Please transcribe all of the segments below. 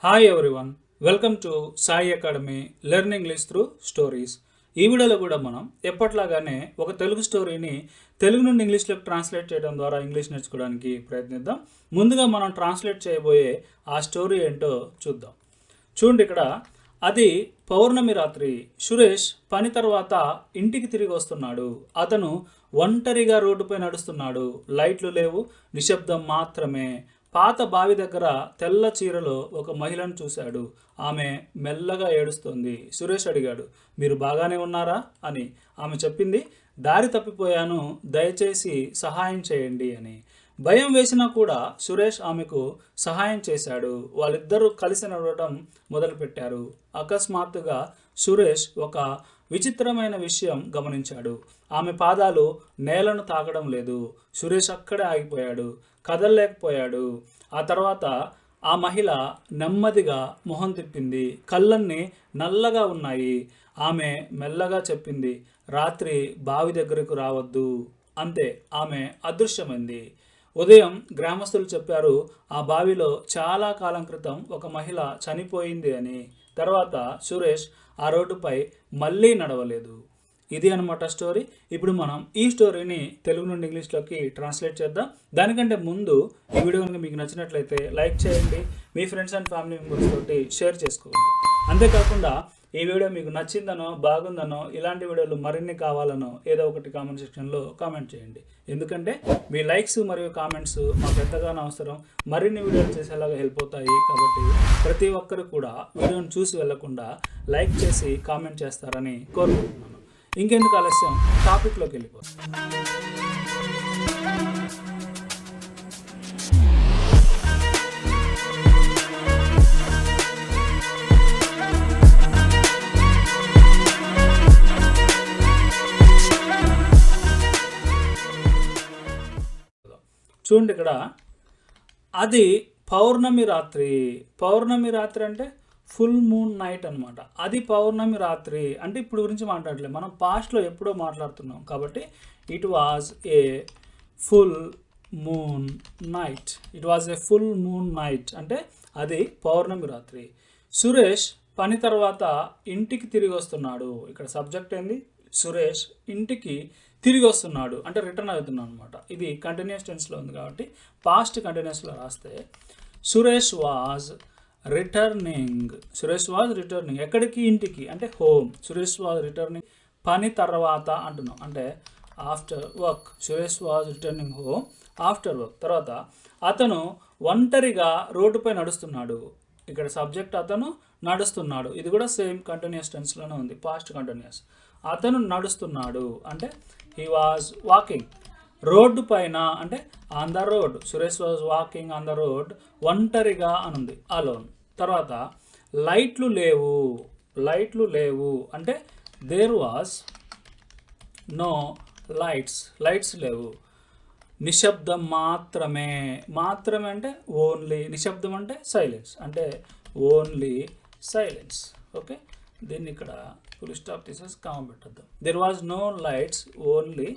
Hi everyone, welcome to Sai academy learn English through stories. ఈ వీడియోలో కూడా మనం ఎప్పట్లాగానే ఒక తెలుగు స్టోరీని తెలుగు నుండి ఇంగ్లీష్లోకి ట్రాన్స్లేట్ చేయడం ద్వారా ఇంగ్లీష్ నేర్చుకోవడానికి ప్రయత్నిద్దాం. ముందుగా మనం ట్రాన్స్లేట్ చేయబోయే ఆ స్టోరీ ఏంటో చూద్దాం. చూడండి, ఇక్కడ అది పౌర్ణమి రాత్రి. సురేష్ పని తర్వాత ఇంటికి తిరిగి వస్తున్నాడు. అతను ఒంటరిగా రోడ్డుపై నడుస్తున్నాడు. లైట్లు లేవు, నిశ్శబ్దం మాత్రమే. పాత బావి దగ్గర తెల్ల చీరలో ఒక మహిళను చూశాడు. ఆమె మెల్లగా ఏడుస్తోంది. సురేష్ అడిగాడు, మీరు బాగానే ఉన్నారా అని. ఆమె చెప్పింది, దారి తప్పిపోయాను, దయచేసి సహాయం చేయండి అని. భయం వేసినా కూడా సురేష్ ఆమెకు సహాయం చేశాడు. వాళ్ళిద్దరూ కలిసి నడవడం మొదలుపెట్టారు. అకస్మాత్తుగా సురేష్ ఒక విచిత్రమైన విషయం గమనించాడు. ఆమె పాదాలు నేలను తాకడం లేదు. సురేష్ అక్కడే ఆగిపోయాడు, కదలలేకపోయాడు. ఆ తర్వాత ఆ మహిళ నెమ్మదిగా మొహం తిప్పింది. కళ్ళన్నీ నల్లగా ఉన్నాయి. ఆమె మెల్లగా చెప్పింది, రాత్రి బావి దగ్గరకు రావద్దు. అంతే, ఆమె అదృశ్యమైంది. ఉదయం గ్రామస్తులు చెప్పారు, ఆ బావిలో చాలా కాలం క్రితం ఒక మహిళ చనిపోయింది అని. తర్వాత సురేష్ ఆ రోడ్డుపై మళ్ళీ నడవలేదు. ఇది అనమాట స్టోరీ. ఇప్పుడు మనం ఈ స్టోరీని తెలుగు నుండి ఇంగ్లీష్లోకి ట్రాన్స్లేట్ చేద్దాం. దానికంటే ముందు ఈ వీడియో కనుక మీకు నచ్చినట్లయితే లైక్ చేయండి, మీ ఫ్రెండ్స్ అండ్ ఫ్యామిలీ మెంబర్స్ తోటి షేర్ చేసుకోండి. అంతేకాకుండా ఈ వీడియో మీకు నచ్చిందనో, బాగుందనో, ఇలాంటి వీడియోలు మరిన్ని కావాలనో ఏదో ఒకటి కామెంట్ సెక్షన్లో కామెంట్ చేయండి. ఎందుకంటే మీ లైక్స్ మరియు కామెంట్స్ మాకు ఎంతగానో అవసరం, మరిన్ని వీడియోలు చేసేలాగా హెల్ప్ అవుతాయి. కాబట్టి ప్రతి ఒక్కరు కూడా వీడియోని చూసి వెళ్లకుండా లైక్ చేసి కామెంట్ చేస్తారని కోరుకుంటున్నాను. ఇంకెందుకు ఆలస్యం, టాపిక్లోకి వెళ్ళిపోతాం. చూడండి, ఇక్కడ అది పౌర్ణమి రాత్రి. పౌర్ణమి రాత్రి అంటే ఫుల్ మూన్ నైట్ అనమాట. అది పౌర్ణమి రాత్రి అంటే ఇప్పుడు గురించి మాట్లాడలేదు, మనం పాస్ట్లో ఎప్పుడో మాట్లాడుతున్నాం. కాబట్టి it was a full moon night. It was a full moon night అంటే అది పౌర్ణమి రాత్రి. సురేష్ పని తర్వాత ఇంటికి తిరిగి వస్తున్నాడు. ఇక్కడ సబ్జెక్ట్ ఏంది? సురేష్ ఇంటికి తిరిగి వస్తున్నాడు అంటే రిటర్న్ అవుతున్నాడు అనమాట. ఇది కంటిన్యూస్ టెన్స్లో ఉంది కాబట్టి పాస్ట్ కంటిన్యూస్లో రాస్తే Suresh was returning. Suresh was returning ఎక్కడికి? ఇంటికి, అంటే హోమ్. సురేష్ వాజ్ రిటర్నింగ్ పని తర్వాత అంటున్నాం, అంటే after work. Suresh was returning home after work. తర్వాత అతను ఒంటరిగా రోడ్డుపై నడుస్తున్నాడు. ఇక్కడ సబ్జెక్ట్ అతను నడుస్తున్నాడు. ఇది కూడా సేమ్ కంటిన్యూస్ టెన్స్లోనే ఉంది, పాస్ట్ కంటిన్యూస్. అతను నడుస్తున్నాడు అంటే హీ వాజ్ వాకింగ్. రోడ్డు పైన అంటే on the road. Suresh was walking on the road. ఒంటరిగా అనుంది, అలోన్. తర్వాత లైట్లు లేవు. లైట్లు లేవు అంటే there was no lights. Lights లేవు. నిశ్శబ్దం మాత్రమే. మాత్రమే అంటే ఓన్లీ. నిశ్శబ్దం అంటే సైలెన్స్, అంటే ఓన్లీ సైలెన్స్. ఓకే, దీన్ని ఇక్కడ ఫుల్ స్టాప్ తీసేసి కామ పెట్టద్దాం. There was no lights, only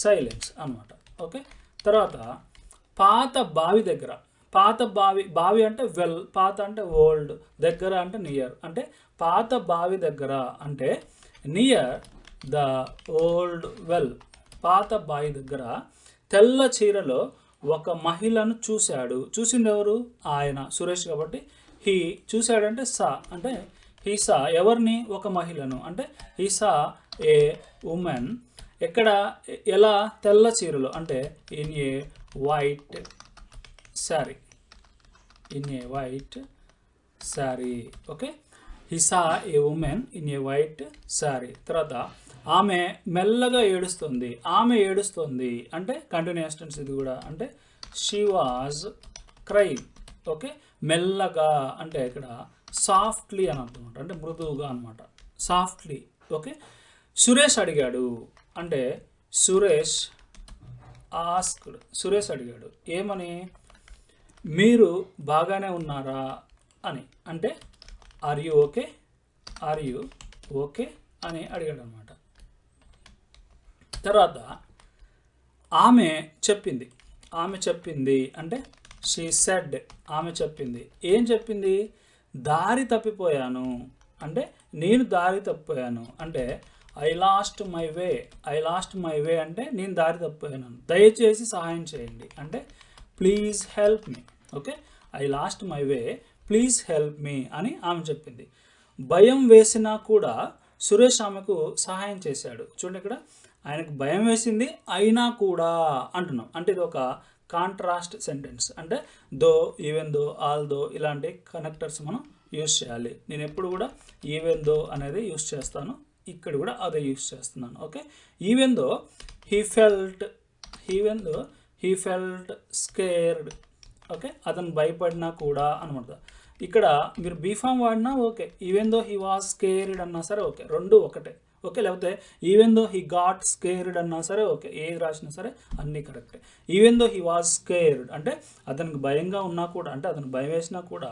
silence అనమాట. ఓకే, తర్వాత పాత బావి దగ్గర. పాత బావి. బావి అంటే వెల్, పాత అంటే ఓల్డ్, దగ్గర అంటే నియర్. అంటే పాత బావి దగ్గర అంటే నియర్ ద ఓల్డ్ వెల్. పాత బావి దగ్గర తెల్ల చీరలో ఒక మహిళను చూశాడు. చూసింది ఎవరు? ఆయన, సురేష్. కాబట్టి హీ చూశాడంటే సా, అంటే హీ సా ఎవరిని? ఒక మహిళను. అంటే హీ సా ఏ ఉమెన్. ఎక్కడ? ఎలా? తెల్ల చీరలో, అంటే in a white sari. In a white sari. Okay, he saw A women in a white sari. తర్వాత ఆమె మెల్లగా ఏడుస్తుంది. ఆమె ఏడుస్తుంది అంటే కంటిన్యూస్ టెన్స్ ఇది కూడా, అంటే షీ వాజ్ క్రైమ్. ఓకే, మెల్లగా అంటే ఇక్కడ సాఫ్ట్లీ అని అర్థం, అంటే మృదువుగా అనమాట, సాఫ్ట్లీ. ఓకే, సురేష్ అడిగాడు అంటే సురేష్ ఆస్క్డ్. సురేష్ అడిగాడు ఏమని? మీరు బాగానే ఉన్నారా అని. అంటే are you okay, are you okay అని అడిగాడు అనమాట. తర్వాత ఆమె చెప్పింది. ఆమె చెప్పింది అంటే షీ సెడ్. ఆమె చెప్పింది. ఏం చెప్పింది? దారి తప్పిపోయాను అంటే నేను దారి తప్పిపోయాను అంటే ఐ లాస్ట్ మై వే అంటే నేను దారి తప్పిపోయాను, దయచేసి సహాయం చేయండి అంటే please help me. Okay, I lost my way, please help me అని ఆమె చెప్పింది. భయం వేసినా కూడా సురేష్ ఆమెకు సహాయం చేశాడు. చూడండి, ఇక్కడ ఆయనకు భయం వేసింది అయినా కూడా అంటున్నాం అంటే ఇది ఒక కాంట్రాస్ట్ సెంటెన్స్. అంటే దో, ఈవెన్ దో, ఆల్ దో ఇలాంటి కనెక్టర్స్ మనం యూస్ చేయాలి. నేను ఎప్పుడు కూడా ఈవెన్ దో అనేది యూస్ చేస్తాను, ఇక్కడ కూడా అదే యూస్ చేస్తున్నాను. Okay, even though he felt scared. Okay, అతను భయపడినా కూడా అనమాట. ఇక్కడ మీరు బీఫామ్ వాడినా okay, even though he was scared అన్నా సరే ఓకే, రెండు ఒకటే. ఓకే, లేకపోతే even though he got scared అన్నా సరే ఓకే, ఏది రాసినా సరే అన్నీ కరెక్టే. Even though he was scared అంటే అతనికి భయంగా ఉన్నా కూడా, అంటే అతనికి భయం వేసినా కూడా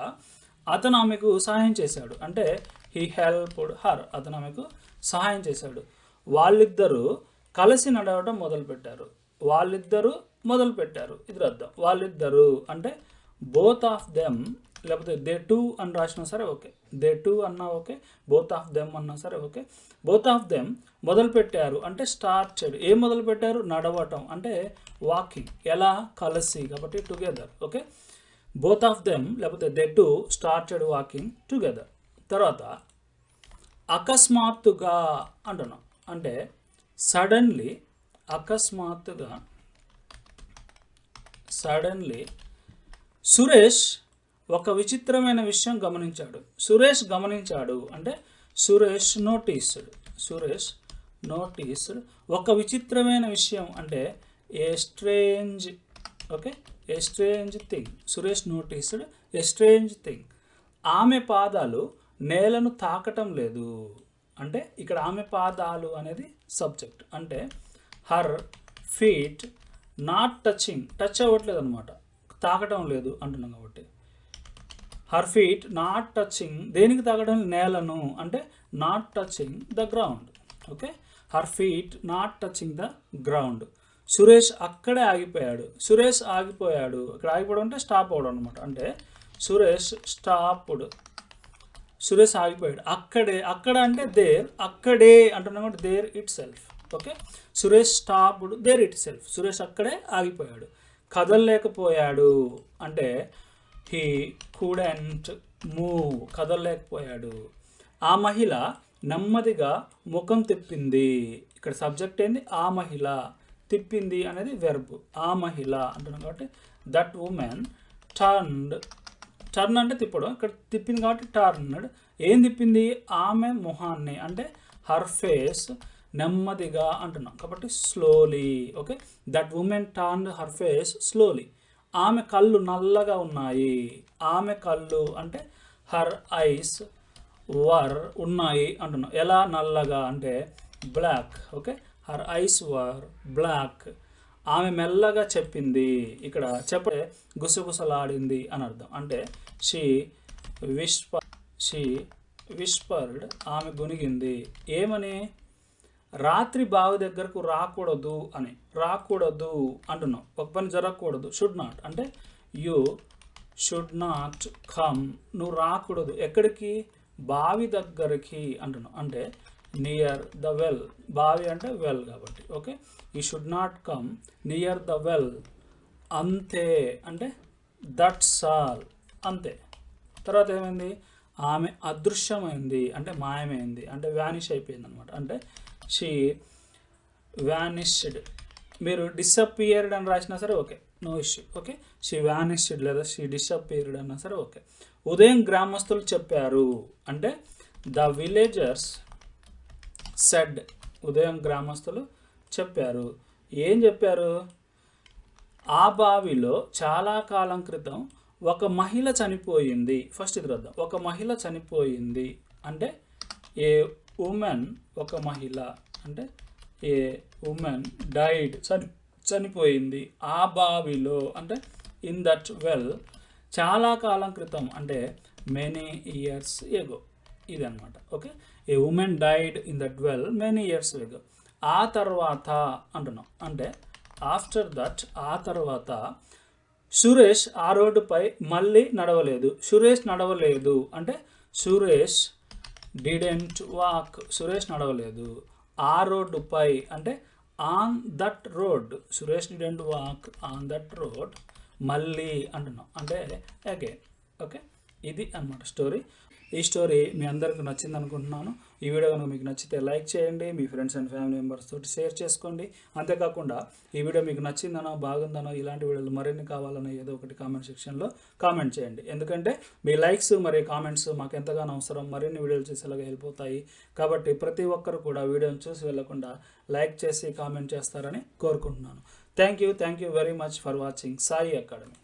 అతను ఆమెకు సహాయం చేశాడు అంటే హీ హెల్ప్డ్ హర్, అతను ఆమెకు సహాయం చేశాడు. వాళ్ళిద్దరూ కలిసి నడవడం మొదలుపెట్టారు. ఇది అర్థం. వాళ్ళిద్దరూ అంటే బోత్ ఆఫ్ దెమ్, లేకపోతే దే టూ అని రాసినా సరే ఓకే, దే టూ అన్నా ఓకే, బోత్ ఆఫ్ దెమ్ అన్నా సరే ఓకే. బోత్ ఆఫ్ దెమ్ మొదలుపెట్టారు అంటే స్టార్టెడ్. ఏం మొదలుపెట్టారు? నడవటం అంటే వాకింగ్. ఎలా? కలిసి, కాబట్టి together. Okay, both of them లేకపోతే they too started walking together. తర్వాత అకస్మాత్తుగా అంటున్నాం అంటే సడన్లీ, అకస్మాత్తుగా సురేష్ ఒక విచిత్రమైన విషయం గమనించాడు. సురేష్ గమనించాడు అంటే సురేష్ నోటీస్డ్ ఒక విచిత్రమైన విషయం అంటే ఏ స్ట్రేంజ్. ఓకే, ఏ స్ట్రేంజ్ థింగ్. సురేష్ నోటీస్డ్ ఏ స్ట్రేంజ్ థింగ్. ఆమె పాదాలు నేలను తాకటం లేదు అంటే ఇక్కడ ఆమె పాదాలు అనేది సబ్జెక్ట్ అంటే her feet not touching, touch అవ్వట్లేదు అనమాట, తాకటం లేదు అంటున్నాం కాబట్టి హర్ ఫీట్ నాట్ టచింగ్. దేనికి తాకడం? నేలను అంటే not touching the ground. Okay, her feet not touching the ground. Suresh అక్కడే ఆగిపోయాడు. ఇక్కడ ఆగిపోవడం అంటే స్టాప్ అవడం అనమాట. అంటే సురేష్ ఆగిపోయాడు. అక్కడ అంటే దేర్, అక్కడే అంటున్నాం అంటే there itself. Okay, Suresh stopped there itself. Suresh అక్కడే ఆగిపోయాడు. కదలలేకపోయాడు అంటే హీ కుడెంట్ మూవ్, కదలలేకపోయాడు. ఆ మహిళ నెమ్మదిగా ముఖం తిప్పింది. ఇక్కడ సబ్జెక్ట్ ఏంది? ఆ మహిళ. తిప్పింది అనేది వెర్బ్. ఆ మహిళ అంటున్నాం కాబట్టి దట్ ఉమెన్ టర్న్ అంటే తిప్పడం, ఇక్కడ తిప్పింది కాబట్టి టర్న్డ్. ఏం తిప్పింది? ఆమె మొహాన్ని అంటే హర్ ఫేస్. నెమ్మదిగా అంటున్నాం కాబట్టి slowly. Okay, that women turned her face slowly. ఆమె కళ్ళు నల్లగా ఉన్నాయి. ఆమె కళ్ళు అంటే హర్ ఐస్ వర్ ఉన్నాయి అంటున్నాం. ఎలా నల్లగా అంటే black. Okay, her eyes were black. ఆమె మెల్లగా చెప్పింది. ఇక్కడ చెప్పే గుసగుసలాడింది అని అర్థం అంటే షీ విస్పర్డ్, ఆమె గొనిగింది. ఏమని? రాత్రి బావి దగ్గరకు రాకూడదు అని. రాకూడదు అంటున్నాం, ఒక పని జరగకూడదు. షుడ్ నాట్ అంటే యూ షుడ్ నాట్ కమ్, నువ్వు రాకూడదు. ఎక్కడికి? బావి దగ్గరికి అంటున్నాం అంటే నియర్ ద వెల్. బావి అంటే వెల్ కాబట్టి okay, you should not come near the well. అంతే అంటే దట్స్ ఆల్, అంతే. తర్వాత ఏమైంది? ఆమె అదృశ్యమైంది అంటే మాయమైంది అంటే వ్యానిష్ అయిపోయింది అనమాట. అంటే షీ వ్యానిష్డ్. మీరు డిసప్పియర్డ్ అని రాసినా సరే okay, no issue. Okay, she vanished లేదా షీ డిసప్పియర్డ్ అన్నా సరే ఓకే. ఉదయం గ్రామస్తులు చెప్పారు అంటే ద విలేజర్స్ సెడ్. ఉదయం గ్రామస్తులు చెప్పారు. ఏం చెప్పారు? ఆ బావిలో చాలా కాలం క్రితం ఒక మహిళ చనిపోయింది. ఫస్ట్ ఇది రద్దాం. ఒక మహిళ చనిపోయింది అంటే ఏ ఉమెన్, ఒక మహిళ అంటే ఏ ఉమెన్ డైడ్, చనిపోయింది. ఆ బావిలో అంటే ఇన్ దట్ వెల్. చాలా కాలం క్రితం అంటే మెనీ ఇయర్స్ ఎగో, ఇది అనమాట. Okay, A women died in that well many years ago. ఆ తర్వాత అంటున్నాం అంటే ఆఫ్టర్ దట్, ఆ తర్వాత సురేష్ ఆ రోడ్డుపై మళ్ళీ నడవలేదు. సురేష్ నడవలేదు అంటే సురేష్ డిడెంట్ వాక్. సురేష్ నడవలేదు. ఆ రోడ్డుపై అంటే on that road. Suresh didn't walk on that road. మళ్ళీ అంటున్నాం అంటే అగైన్. ఓకే, ఇది అన్నమాట స్టోరీ. ఈ స్టోరీ మీ అందరికి నచ్చింది అనుకుంటున్నాను. ఈ వీడియో కనుక మీకు నచ్చితే లైక్ చేయండి, మీ ఫ్రెండ్స్ అండ్ ఫ్యామిలీ మెంబర్స్ తోటి షేర్ చేసుకోండి. అంతేకాకుండా ఈ వీడియో మీకు నచ్చిందనో బాగుందనో ఇలాంటి వీడియోలు మరిన్ని కావాలనో ఏదో ఒకటి కామెంట్ సెక్షన్లో కామెంట్ చేయండి. ఎందుకంటే మీ లైక్స్ మరియు కామెంట్స్ మాకు ఎంతగానో అవసరం, మరిన్ని వీడియోలు చేసేలాగా హెల్ప్ అవుతాయి. కాబట్టి ప్రతి ఒక్కరు కూడా వీడియోని చూసి వెళ్ళకుండా లైక్ చేసి కామెంట్ చేస్తారని కోరుకుంటున్నాను. Thank you very much for watching Sai academy.